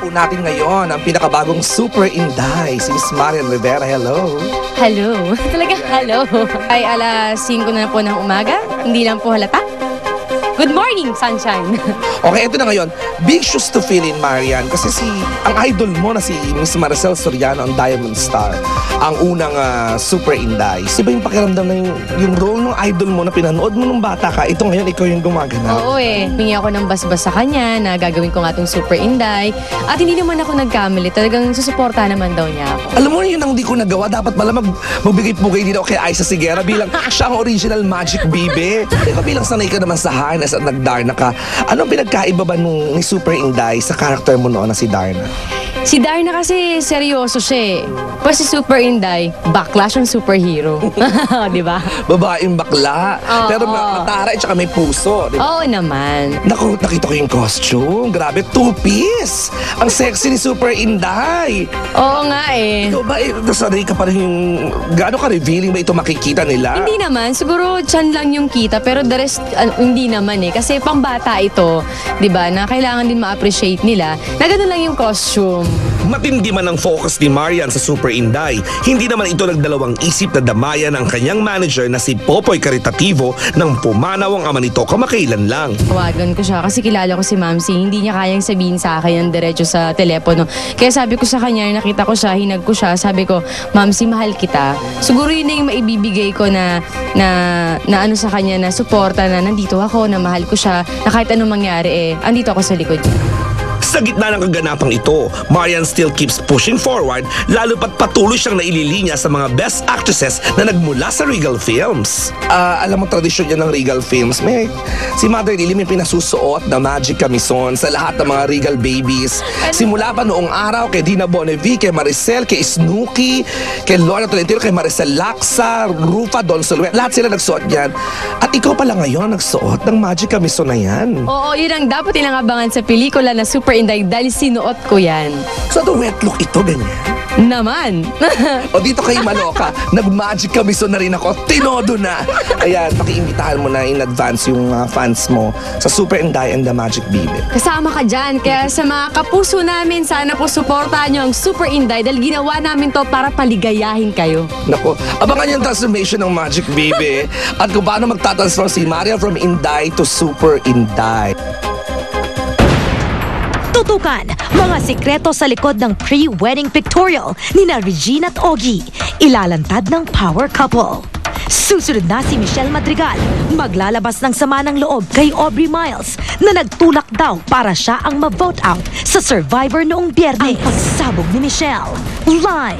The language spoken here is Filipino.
po natin ngayon ang pinakabagong Super Inday, si Miss Marian Rivera. Hello! Hello. Talaga hello. Ay alas 5 na po ng umaga. Hindi lang po halata. Good morning, sunshine. Okay, ito na ngayon. Big shoes to fill in, Marian. Kasi ang idol mo na si Miss Maricel Soriano, ang Diamond Star, ang unang Super Inday. Siba yung pakiramdam na yung role ng idol mo na pinanood mo nung bata ka, ito ngayon, ikaw yung gumaganap. Oo Hingi ako ng basbas sa kanya na gagawin ko nga itong Super Inday. At hindi naman ako nagkamali. Talagang susuporta naman daw niya ako. Alam mo yun ang di ko nagawa. Dapat pala magbigay-pugay din ako kay Aiza Sigera bilang siya ang original Magic Bibe. Ikaw bilang sanay ka naman sa harness at nag-Darna ka. Anong pinagkaiba ba ni Super Inday sa karakter mo noon na si Darna? Si Darna kasi seryoso siya eh. Pag si Super Inday, bakla siyang superhero. Di ba? Babaeng bakla. Oo. Pero matara at saka may puso. Di ba? Oo naman. Naku, nakita ko yung costume. Grabe, two-piece. Ang sexy ni Super Inday. Oo nga eh. Ikaw ba, nasanay ka pa rin yung... Gaano ka revealing ba ito makikita nila? Hindi naman, siguro tiyan lang yung kita pero the rest hindi naman eh. Kasi pambata ito, 'di ba? Na kailangan din ma-appreciate nila. Na ganun lang yung costume. Matindi man ang focus ni Marian sa Super Inday, hindi naman ito nagdalawang isip na damayan ng kanyang manager na si Popoy Caritativo nang pumanaw ang ama nito kamakailan lang. Tawagan ko siya kasi kilala ko si Mamsi. Hindi niya kayang sabihin sa akin ang diretso sa telepono. Kaya sabi ko sa kanya, nakita ko siya, hinag ko siya, sabi ko, Mamsi, mahal kita. Siguro yun na yung maibibigay ko na ano sa kanya na suporta na nandito ako, na mahal ko siya, na kahit anong mangyari andito ako sa likod niya. Sa gitna ng kaganapang ito, Marian still keeps pushing forward, lalo pat patuloy siyang naililinya sa mga best actresses na nagmula sa Regal Films. Alam mo, tradisyon yan ng Regal Films. Si Mother Lily may pinasusuot na magic camisón sa lahat ng mga Regal babies. Simula pa noong araw kay Dina Bonnevie, kay Maricel, kay Snooki, kay Lorna Tolentino, kay Maricel Laksa, Rufa, Don Soluet. Lahat sila nagsuot yan. At ikaw pala ngayon nagsuot ng magic camisón na yan. Oo, yun ang dapat inangabangan sa pelikula na Super Inday dahil sinuot ko yan. So the wet look ito, ganyan? Naman. O dito kay Maloka, nag-magic camisón na rin ako. Tinodo na! Ayan, pakiimbitahan mo na in advance yung fans mo sa Super Inday and the Magic Bibe. Kasama ka dyan. Kaya sa mga kapuso namin, sana po suportahan nyo ang Super Inday dahil ginawa namin to para paligayahin kayo. Naku, abangan yung transformation ng Magic Bibe at kung paano magtatransform si Maria from Inday to Super Inday. Tutukan, mga sikreto sa likod ng pre-wedding pictorial ni na Regina at Ogie, ilalantad ng power couple. Susunod na si Michelle Madrigal, maglalabas ng sama ng loob kay Aubrey Miles na nagtulak daw para siya ang ma-vote out sa Survivor noong Biyernes. Ang pagsabog ni Michelle, live